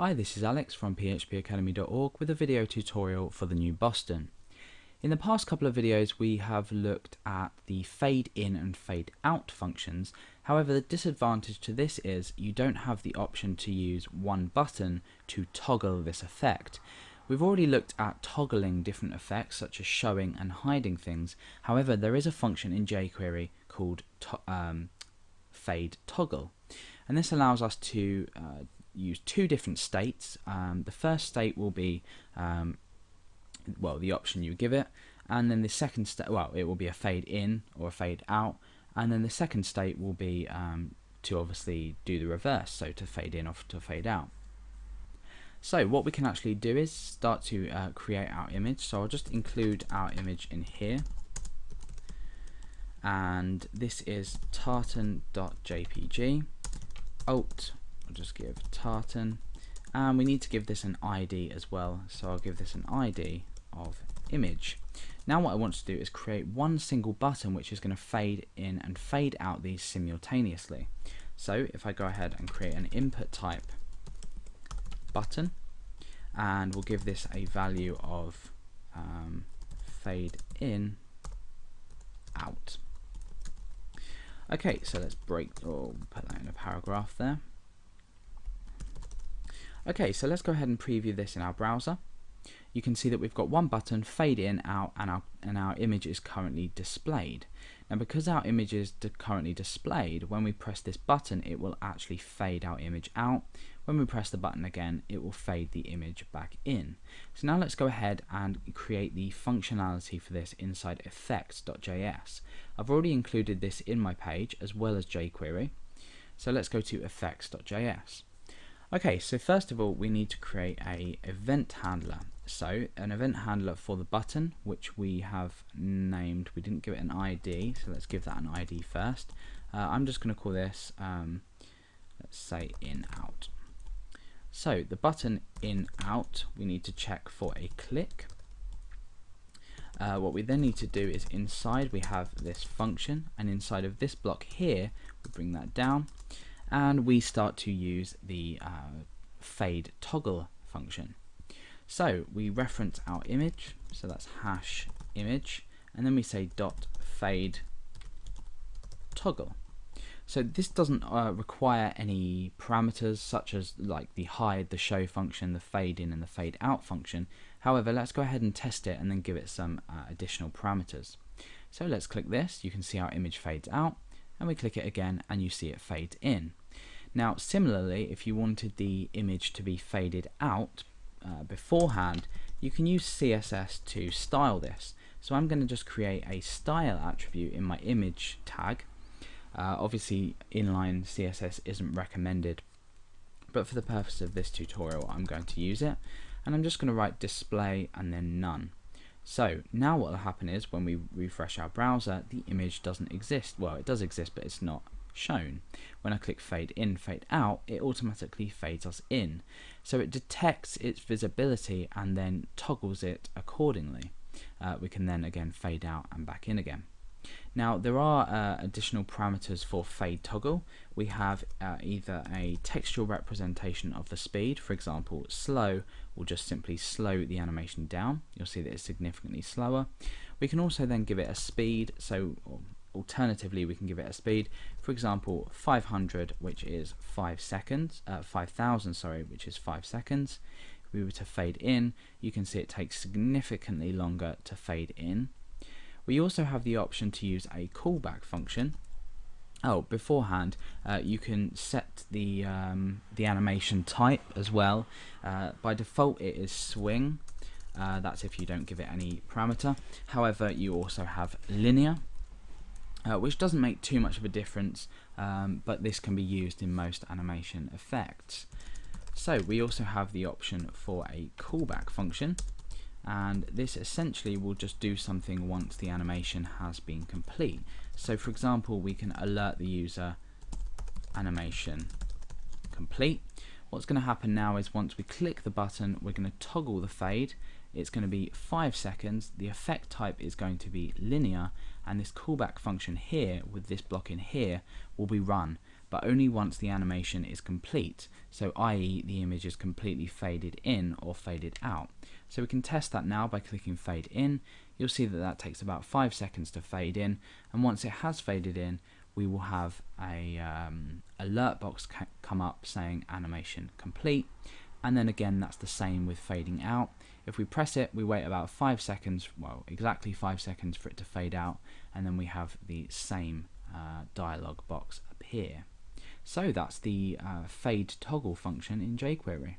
Hi, this is Alex from phpacademy.org with a video tutorial for the new Boston. In the past couple of videos we have looked at the fade in and fade out functions. However, the disadvantage to this is you don't have the option to use one button to toggle this effect. We've already looked at toggling different effects such as showing and hiding things. However, there is a function in jQuery called fade toggle, and this allows us to use two different states. The first state will be the option you give it, and then the second state, it will be a fade in or a fade out, and then the second state will be to obviously do the reverse, so to fade in or to fade out. So what we can actually do is start to create our image. So I'll just include our image in here, and this is tartan.jpg. Alt, I'll just give tartan, and we need to give this an ID as well, so I'll give this an ID of image. Now what I want to do is create one single button which is going to fade in and fade out these simultaneously. So if I go ahead and create an input type button, and we'll give this a value of fade in out. Okay, so let's put that in a paragraph there. Okay, so let's go ahead and preview this in our browser. You can see that we've got one button, fade in, out, and our image is currently displayed. Now because our image is currently displayed, when we press this button it will actually fade our image out. When we press the button again it will fade the image back in. So now let's go ahead and create the functionality for this inside effects.js. I've already included this in my page as well as jQuery. So let's go to effects.js. Okay, so first of all we need to create an event handler. So an event handler for the button, which we have named, we didn't give it an ID, so let's give that an ID first. I'm just going to call this, let's say in out. So the button in out, we need to check for a click. What we then need to do is inside we have this function, and inside of this block here we bring that down, and we start to use the fade toggle function. So we reference our image, so that's hash image, and then we say dot fade toggle. So this doesn't require any parameters such as like the hide, the show function, the fade in and the fade out function. However, let's go ahead and test it and then give it some additional parameters. So let's click this, you can see our image fades out, and we click it again and you see it fade in. Now similarly, if you wanted the image to be faded out beforehand, you can use CSS to style this. So I'm going to just create a style attribute in my image tag. Obviously inline CSS isn't recommended, but for the purpose of this tutorial I'm going to use it, and I'm just going to write display and then none. So now what will happen is when we refresh our browser, the image doesn't exist. Well, it does exist, but it's not shown. When I click fade in, fade out, it automatically fades us in. So it detects its visibility and then toggles it accordingly. We can then again fade out and back in again. Now there are additional parameters for fade toggle. We have either a textual representation of the speed, for example slow will just simply slow the animation down. You'll see that it's significantly slower. We can also then give it a speed, so alternatively we can give it a speed, for example 500, which is 5 seconds, 5000 sorry, which is 5 seconds. If we were to fade in, you can see it takes significantly longer to fade in. We also have the option to use a callback function. Beforehand you can set the animation type as well. By default it is swing, that's if you don't give it any parameter. However, you also have linear, which doesn't make too much of a difference, but this can be used in most animation effects. So we also have the option for a callback function, and this essentially will just do something once the animation has been complete. So for example, we can alert the user animation complete. What's going to happen now is once we click the button, we're going to toggle the fade. It's going to be 5 seconds, the effect type is going to be linear, and this callback function here with this block in here will be run. but only once the animation is complete, so i.e. the image is completely faded in or faded out. So we can test that now by clicking fade in. You'll see that that takes about 5 seconds to fade in, and once it has faded in, we will have a alert box come up saying animation complete, and then again that's the same with fading out. If we press it, we wait about 5 seconds, well exactly 5 seconds for it to fade out, and then we have the same dialog box appear. So that's the fade toggle function in jQuery.